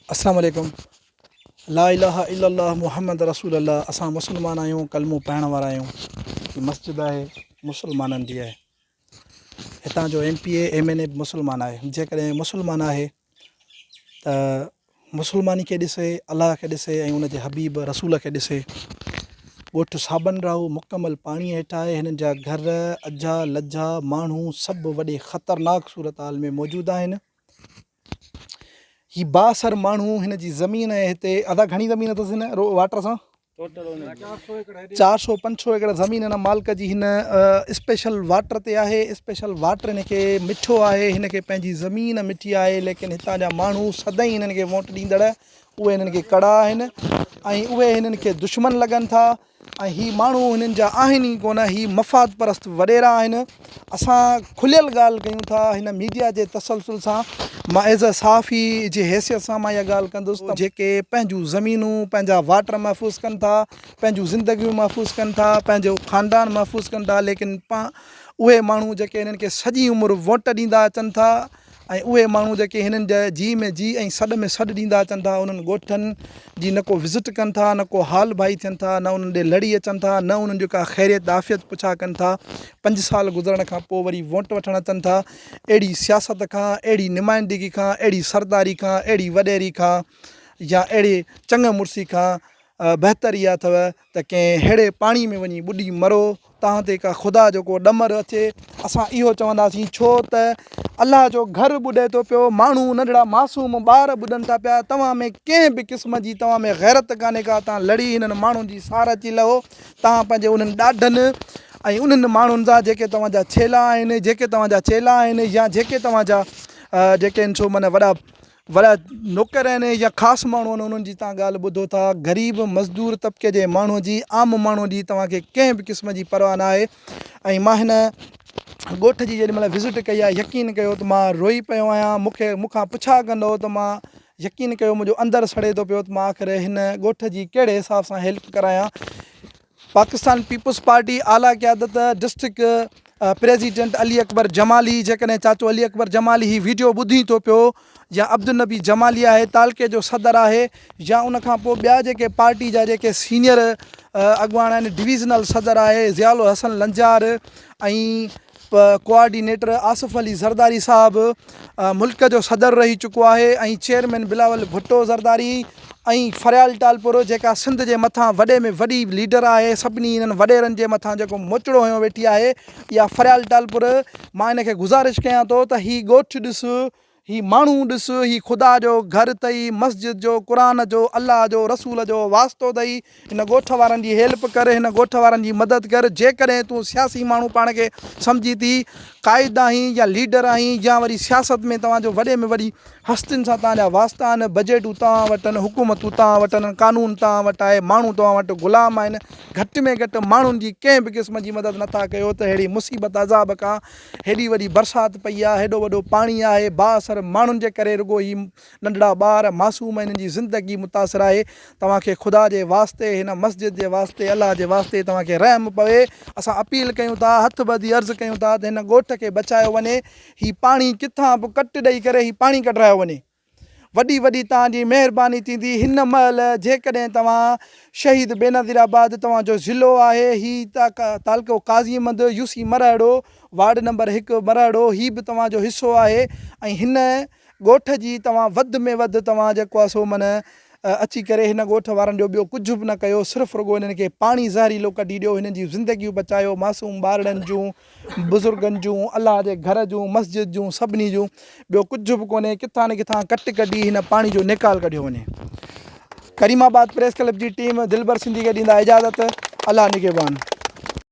अस्सलाम वालेकुम। ला इलाहा इल्लल्लाह मुहम्मद रसूलुल्लाह। असां मुसलमान आहियूं, कलमो पाइण वारा आहियूं। ही मस्जिद आहे मुसलमाननि जी आहे। हितां जो MPA MNA बि मुसलमान आहे। जेकॾहिं मुसलमान आहे त मुसलमानी खे ॾिसे, अलाह खे ॾिसे ऐं उन जे हबीब रसूल खे ॾिसे। ॻोठु साबन राहू मुकमल पाणी हेठि आहे। हिननि जा घर, अजा लज्जा, माण्हू सभु वॾे ख़तरनाक सूरत हाल में मौजूदु आहिनि। ही बासर माण्हू हिन जी ज़मीन आहे हिते अदा घणी ज़मीन अथसि हिन वाटर सां 400-500 एकड़ ज़मीन हिन मालिक जी हिन स्पेशल वाटर ते आहे। स्पेशल वाटर हिन खे मिठो आहे, हिन खे पंहिंजी ज़मीन मिठी आहे, लेकिन हितां जा माण्हू सदाईं हिननि खे वोट ॾींदड़ उहे हिननि खे कड़ा आहिनि ऐं उहे हिननि खे दुश्मन लॻनि था। ऐं ही माण्हू हिननि जा आहिनि ई कोन, ही मफ़ाद परस्त वॾेरा आहिनि। असां खुलियल ॻाल्हि कयूं था हिन मीडिया जे तसलसल सां। मां एज़ अ साफ़ी जी हैसियत सां मां इहा ॻाल्हि कंदुसि त जेके पंहिंजूं ज़मीनूं, पंहिंजा वाटर महफ़ूज़ कनि था, पंहिंजूं ज़िंदगियूं महफ़ूज़ कनि था, पंहिंजो ख़ानदान महफ़ूज़ कनि था, लेकिन उहे माण्हू जेके हिननि खे सॼी उमिरि वोट ॾींदा अचनि था ऐं उहे माण्हू जेके हिननि जा जी में जी ऐं सॾ में सॾु ॾींदा अचनि था, उन्हनि ॻोठनि जी न को विज़िट कनि था, न को हाल भाई थियनि था, न उन्हनि ॾे लड़ी अचनि था, न उन्हनि जो का ख़ैरियत आफ़ियत पुछा कनि था। 5 साल गुज़रण खां पोइ वरी वोट वठणु अचनि था। अहिड़ी सियासत खां, अहिड़ी नुमाइंदगी खां, अहिड़ी सरदारी खां, अहिड़ी वॾेरी खां या अहिड़े चङ मुड़सी खां बहितर इहा अथव त कंहिं अहिड़े पाणी में वञी ॿुॾी मरो, तव्हां ते का ख़ुदा जो को ॾमर अचे। असां इहो चवंदासीं छो त अलाह जो घर ॿुॾे थो पियो, माण्हू नंढड़ा मासूम ॿार ॿुॾनि था पिया। तव्हां में कंहिं बि क़िस्म जी तव्हां में गैरत कान्हे का, तव्हां लड़ी हिननि माण्हुनि जी सार अची लहो। तव्हां पंहिंजे उन्हनि ॾाढनि ऐं उन्हनि माण्हुनि जा जेके तव्हांजा चेला आहिनि, जेके तव्हांजा चेला आहिनि या जेके तव्हांजा जेके आहिनि सो माना वॾा नौकर आहिनि या ख़ासि माण्हू आहिनि, उन्हनि जी तव्हां ॻाल्हि ॿुधो था। ग़रीब मज़दूर तबिके जे माण्हूअ जी, आम माण्हूअ जी तव्हांखे कंहिं बि क़िस्म जी परवाह न आहे। ऐं मां हिन ॻोठ जी जेॾीमहिल विज़िट कई आहे, यकीन कयो त मां रोई पियो आहियां। मूंखां पुछा कंदो त मां यकीन कयो मुंहिंजो अंदरु सड़े थो पियो त मां आख़िर हिन ॻोठ जी कहिड़े हिसाब सां हेल्प करायां। पाकिस्तान पीपुल्स पार्टी आला क़यादत डिस्ट्रिक्ट प्रेसिडेंट अली अकबर जमाली, जेकॾहिं चाचो अली अकबर जमाली ही वीडियो ॿुधी थो पियो, या अब्दुल नबी जमाली आहे तालके जो सदर आहे, या उनखां पोइ ॿिया जेके पार्टी जा जेके सीनियर अॻुवान आहिनि, डिवीज़नल सदर आहे ज़ियाउल हसन लंजार ऐं कोआर्डिनेटर आसिफ़ अली ज़रदारी साहिबु मुल्क जो सदर रही चुको आहे, ऐं चेयरमैन बिलावल भुट्टो ज़रदारी ऐं फरियाल टालपुर जेका सिंध जे मथां वॾे में वॾी लीडर आहे, सभिनी हिननि वॾेरनि जे मथां जेको मोचड़ो हुयो वेठी आहे इहा फरियाल टालपुर। मां हिन खे गुज़ारिश कयां थो त ही ॻोठु ॾिसु, ही माण्हू ॾिसु, ही ख़ुदा जो घर अथई, मस्जिद जो, क़ुर जो, अलाह जो, रसूल जो वास्तो अथई। हिन ॻोठ वारनि जी हेल्प कर, हिन ॻोठ वारनि जी मदद कर। जेकॾहिं तूं सियासी माण्हू पाण खे सम्झी थी, क़ाइद आहीं या लीडर आहीं, या वरी सियासत में तव्हांजो वॾे में वॾी हस्तियुनि सां तव्हांजा वास्ता आहिनि, बजटूं तव्हां वटि आहिनि, हुकूमतूं तव्हां वटि आहिनि, कानून तव्हां वटि आहे, माण्हू तव्हां वटि ग़ुलाम आहिनि, घटि में घटि माण्हुनि जी कंहिं बि क़िस्म जी मदद नथा कयो त अहिड़ी मुसीबत अज़ाब खां हेॾी वॾी बरसाति पई आहे, हेॾो वॾो पाणी आहे, बासर माण्हुनि जे करे रुॻो ही नंढड़ा ॿार मासूम हिननि जी ज़िंदगी मुतासिर आहे। तव्हांखे ख़ुदा जे वास्ते, हिन मस्जिद जे वास्ते, अलाह जे वास्ते तव्हांखे रहम पवे। असां अपील कयूं था, हथ ॿधी अर्ज़ु कयूं था त हिन ॻोठ खे बचायो वञे। ही पाणी किथां बि कट ॾेई करे ही पाणी कढायो वञे। वॾी वॾी तव्हांजी महिरबानी थींदी। हिन महिल जेकॾहिं तव्हां शहीद बेनज़ीराबाद तव्हांजो ज़िलो आहे, ही तालको काज़ीमंद यूसी मरहड़ो वार्ड नंबर 1 मरहड़ो, ही बि तव्हांजो हिसो आहे। ऐं हिन ॻोठ जी तव्हां वधि में वधि तव्हां जेको आहे सो माना अची करे हिन ॻोठ वारनि जो ॿियो कुझु बि न कयो, सिर्फ़ु रुॻो हिननि खे पाणी ज़हरीलो कढी ॾियो, हिननि जी ज़िंदगियूं बचायो, मासूम ॿारनि जूं, बुज़ुर्गनि जूं, अलाह जे घर जूं, मस्जिद जूं, सभिनी जूं। ॿियो कुझु बि कोन्हे। किथां न किथां कट कढी हिन पाणी जो निकाल कढियो वञे। करीमाबाद प्रेस क्लब जी टीम दिलबर सिंधी खे ॾींदा इजाज़त। अलाह निगहबान।